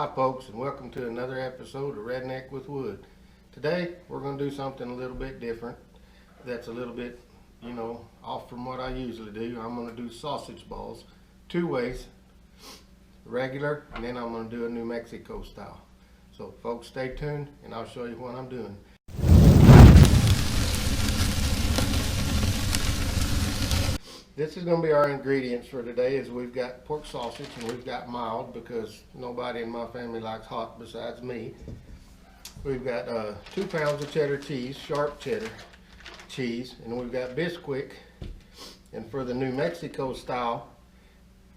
Hi folks, and welcome to another episode of Redneck with Wood. Today we're going to do something a little bit different that's a little bit, off from what I usually do. I'm going to do sausage balls two ways, regular, and then I'm going to do a New Mexico style. So folks, stay tuned and I'll show you what I'm doing. This is going to be our ingredients for today. Is we've got pork sausage and we've got mild because nobody in my family likes hot besides me. We've got 2 pounds of cheddar cheese, sharp cheddar cheese, and we've got Bisquick. And for the New Mexico style,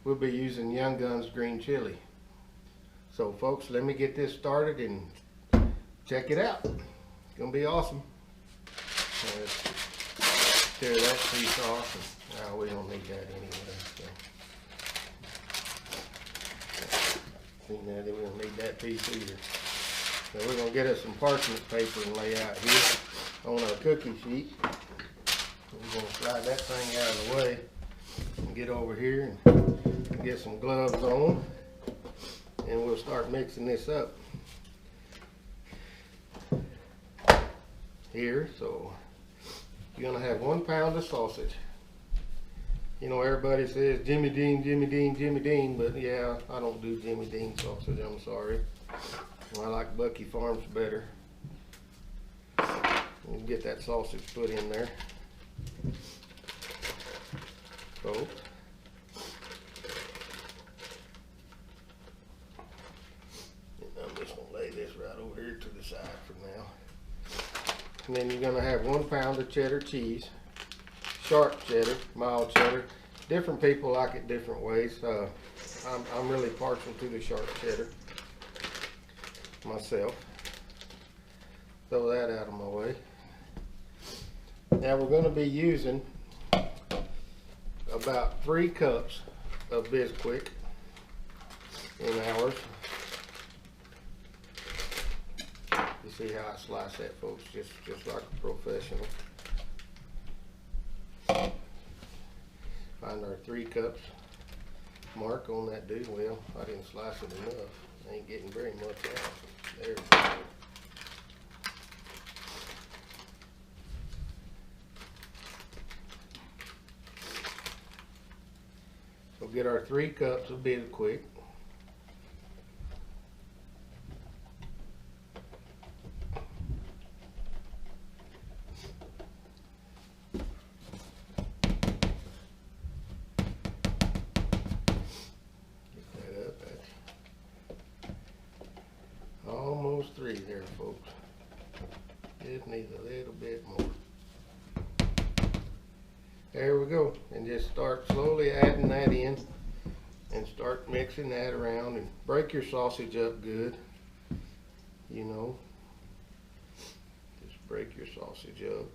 we'll be using Young Gun's green chili. So folks, let me get this started and check it out. It's going to be awesome. Let's tear that piece off. No, we don't need that anyway. So. We don't need that piece either. So we're going to get us some parchment paper and lay out here on our cookie sheet. We're going to slide that thing out of the way and get over here and get some gloves on. And we'll start mixing this up here. So you're going to have 1 pound of sausage. You know, everybody says Jimmy Dean, Jimmy Dean, Jimmy Dean, but yeah, I don't do Jimmy Dean sausage, I'm sorry. I like Bucky Farms better. We'll get that sausage put in there. So, I'm just going to lay this right over here to the side for now. And then you're going to have 1 pound of cheddar cheese. Sharp cheddar, mild cheddar. Different people like it different ways. I'm really partial to the sharp cheddar myself. Throw that out of my way. Now we're going to be using about 3 cups of Bisquick in ours. You see how I slice that, folks? Just like a professional. Find our 3 cups mark on that dude. Well, I didn't slice it enough. I ain't getting very much out. There we go. So get our 3 cups of Bisquick. Almost 3 there, folks. Just needs a little bit more. There we go. And just start slowly adding that in and start mixing that around and break your sausage up good. Just break your sausage up.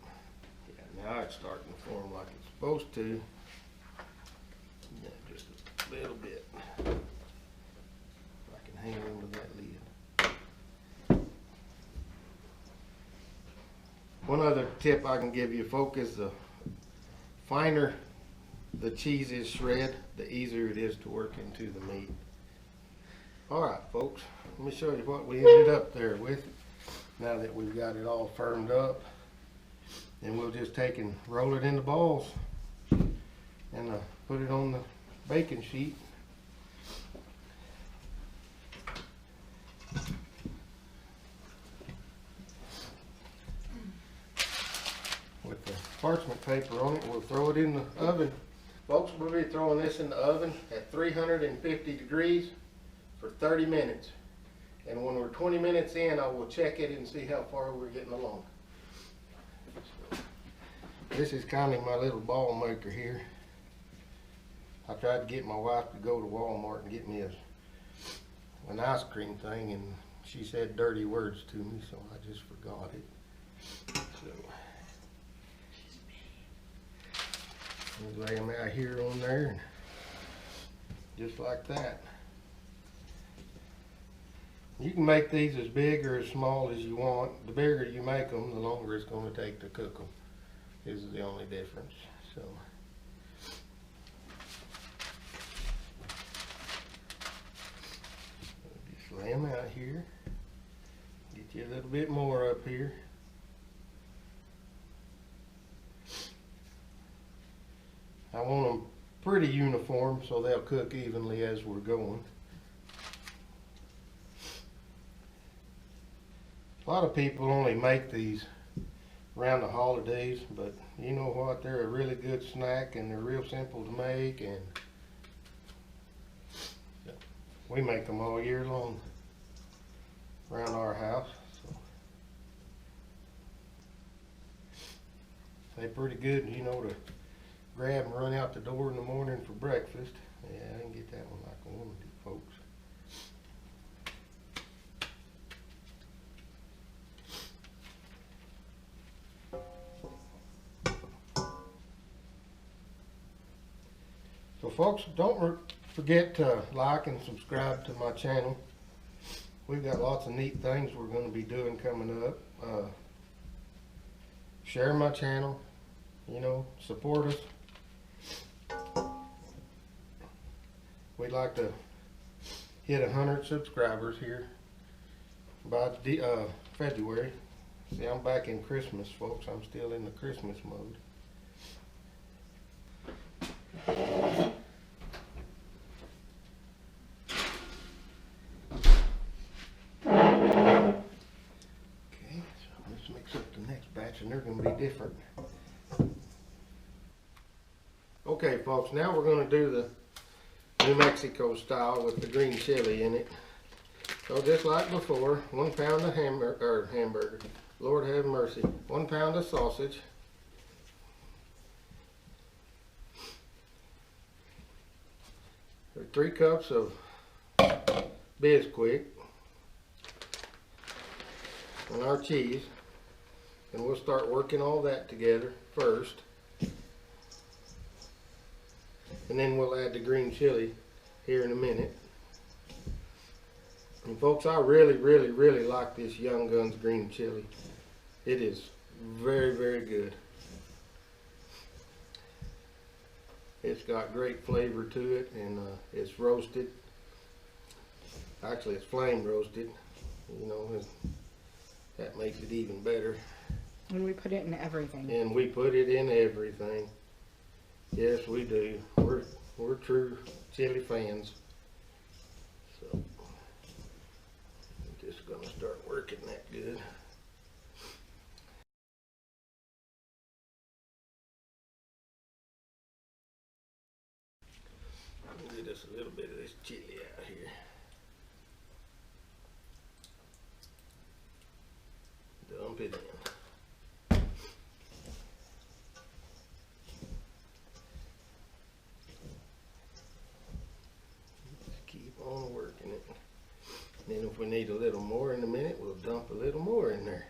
Yeah, now it's starting to form like it's supposed to. Yeah, just a little bit. If I can hang on to that lid. One other tip I can give you, folks, is the finer the cheese is shred, the easier it is to work into the meat. Alright folks, let me show you what we ended up there with now that we've got it all firmed up. And we'll just take and roll it into balls and put it on the baking sheet. With the parchment paper on it, we'll throw it in the oven. Folks, we'll be throwing this in the oven at 350 degrees for 30 minutes. And when we're 20 minutes in, I will check it and see how far we're getting along. So, this is kind of my little ball maker here. I tried to get my wife to go to Walmart and get me an ice cream thing, and she said dirty words to me, so I just forgot it. So, lay them out here on there, and just like that. You can make these as big or as small as you want. The bigger you make them, the longer it's going to take to cook them. This is the only difference. So, Lay them out here. Get you a little bit more up here. I want them pretty uniform so they'll cook evenly as we're going. A lot of people only make these around the holidays, but you know what, they're a really good snack and they're real simple to make, and we make them all year long around our house. So they're pretty good, you know, to grab and run out the door in the morning for breakfast. Yeah, I didn't get that one like I wanted to, folks. So folks, don't forget to like and subscribe to my channel. We've got lots of neat things we're going to be doing coming up. Share my channel, you know, support us. We'd like to hit 100 subscribers here by February. See, I'm back in Christmas, folks. I'm still in the Christmas mode. And they're going to be different. Okay folks, now we're going to do the New Mexico style with the green chili in it. So just like before, 1 pound of hamburger, Lord have mercy, 1 pound of sausage, 3 cups of Bisquick, and our cheese. And we'll start working all that together first. And then we'll add the green chili here in a minute. And folks, I really like this Young Guns green chili. It is very good. It's got great flavor to it, and it's roasted. Actually, it's flame roasted. You know, that makes it even better. And we put it in everything. And we put it in everything. Yes, we do. We're true chili fans. So I'm just gonna start working that good. Get us a little bit of this chili out here. Dump it in. On working it. And then if we need a little more in a minute, we'll dump a little more in there.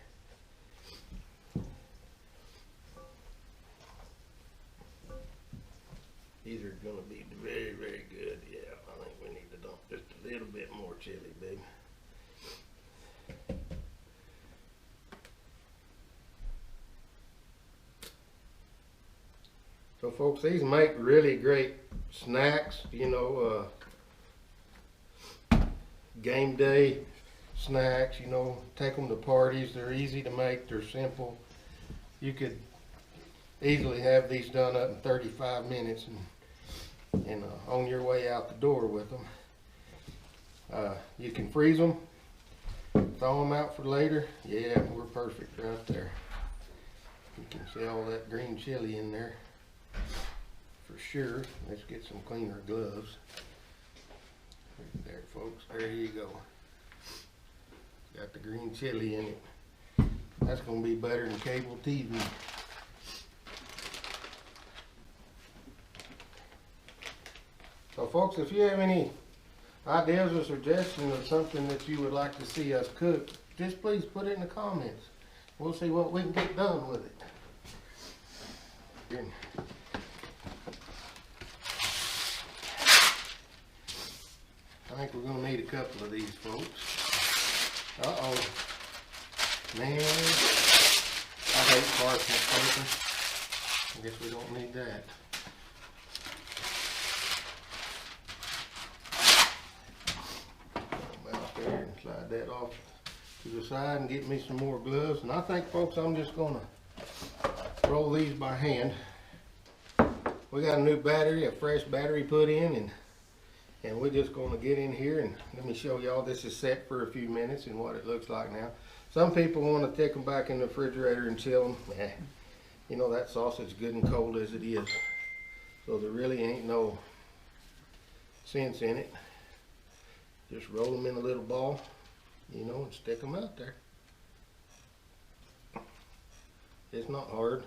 These are going to be very good. Yeah, I think we need to dump just a little bit more chili, baby. So folks, these make really great snacks, you know, game day snacks, you know, take them to parties. They're easy to make, they're simple. You could easily have these done up in 35 minutes and on your way out the door with them. You can freeze them, thaw them out for later. Yeah, we're perfect right there. You can see all that green chili in there for sure. Let's get some cleaner gloves. There folks, there you go. Got the green chili in it. That's going to be better than cable TV. So folks, if you have any ideas or suggestions of something that you would like to see us cook, just please put it in the comments. We'll see what we can get done with it. Here. I think we're going to need a couple of these, folks. Uh-oh. Man, I hate parchment paper. I guess we don't need that. About there. got that off to the side and get me some more gloves. And I think, folks, I'm just gonna roll these by hand. We got a new battery, a fresh battery put in, and we're just gonna get in here and let me show y'all. This is set for a few minutes and what it looks like now. Some people want to take them back in the refrigerator and chill them. You know, that sausage good and cold as it is. So there really ain't no sense in it. Just roll them in a little ball, you know, and stick them out there. It's not hard.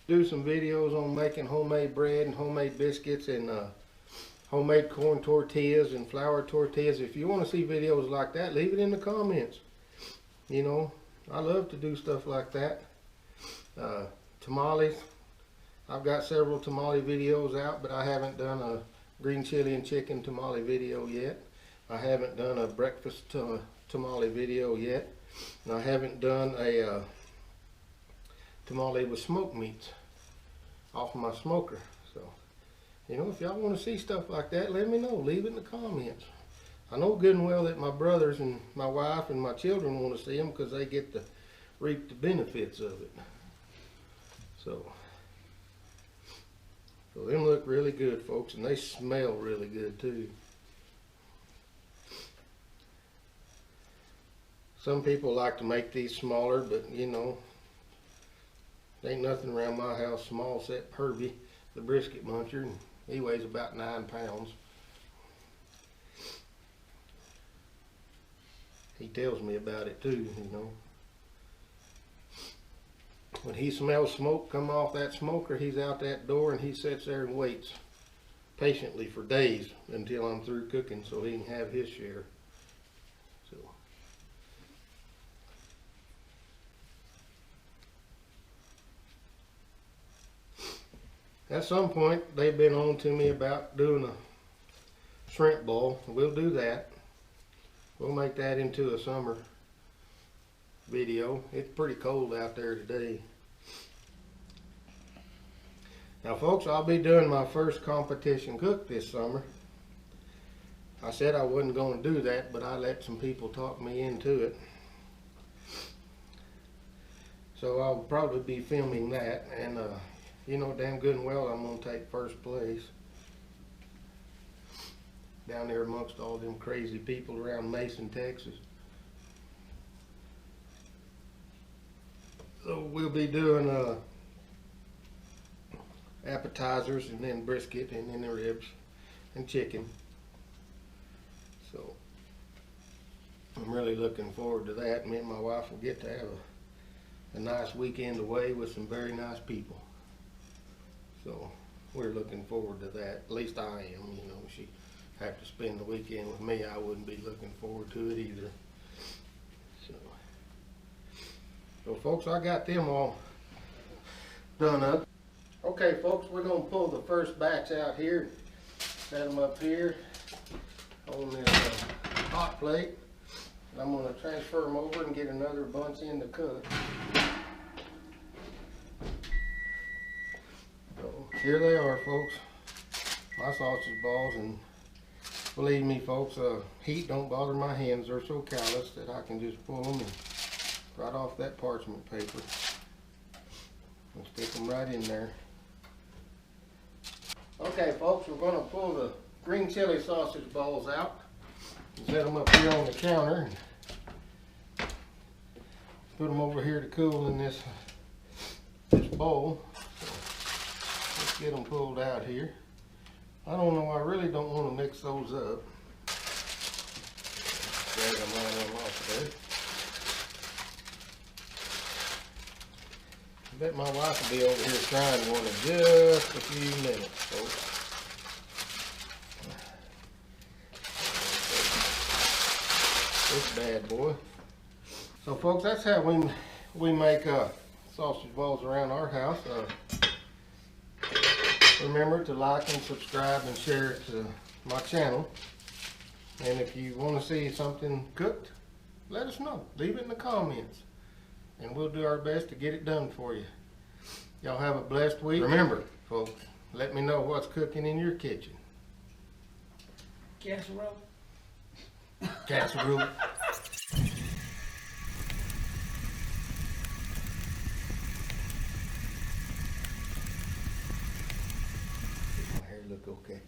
Do some videos on making homemade bread and homemade biscuits and homemade corn tortillas and flour tortillas. If you want to see videos like that, leave it in the comments. You know, I love to do stuff like that. Tamales. I've got several tamale videos out, but I haven't done a green chili and chicken tamale video yet. I haven't done a breakfast tamale video yet. And I haven't done a tamale with smoked meats off of my smoker. So, you know, if y'all want to see stuff like that, let me know. Leave it in the comments. I know good and well that my brothers and my wife and my children want to see them because they get to reap the benefits of it. So them look really good, folks, and they smell really good too. Some people like to make these smaller, but you know, ain't nothing around my house small except Herbie, the brisket muncher, and he weighs about 9 pounds. He tells me about it too, you know. When he smells smoke come off that smoker, he's out that door and he sits there and waits patiently for days until I'm through cooking so he can have his share. So at some point they've been on to me about doing a shrimp bowl. We'll do that. We'll make that into a summer video. It's pretty cold out there today. Now, folks, I'll be doing my first competition cook this summer. I said I wasn't going to do that, but I let some people talk me into it. So I'll probably be filming that, and you know damn good and well I'm going to take first place. Down there amongst all them crazy people around Mason, Texas. So we'll be doing appetizers and then brisket and then the ribs and chicken. So I'm really looking forward to that. Me and my wife will get to have a nice weekend away with some very nice people. So we're looking forward to that. At least I am, you know. She have to spend the weekend with me. I wouldn't be looking forward to it either. So folks, I got them all done up. Okay, folks, we're going to pull the first batch out here, set them up here on this hot plate. And I'm going to transfer them over and get another bunch in to cook. So here they are, folks, my sausage balls. And believe me, folks, heat don't bother my hands. They're so callous that I can just pull them and right off that parchment paper and stick them right in there. Okay, folks, we're going to pull the green chili sausage balls out and set them up here on the counter and put them over here to cool in this bowl. So let's get them pulled out here. I don't know, I really don't want to mix those up. Drag them right on off there. I bet my wife will be over here trying one in just a few minutes, folks. This bad boy. So, folks, that's how we make sausage balls around our house. Remember to like and subscribe and share it to my channel. And if you want to see something cooked, let us know. Leave it in the comments. And we'll do our best to get it done for you. Y'all have a blessed week. Remember, folks, let me know what's cooking in your kitchen. Casserole. Casserole. My hair look okay.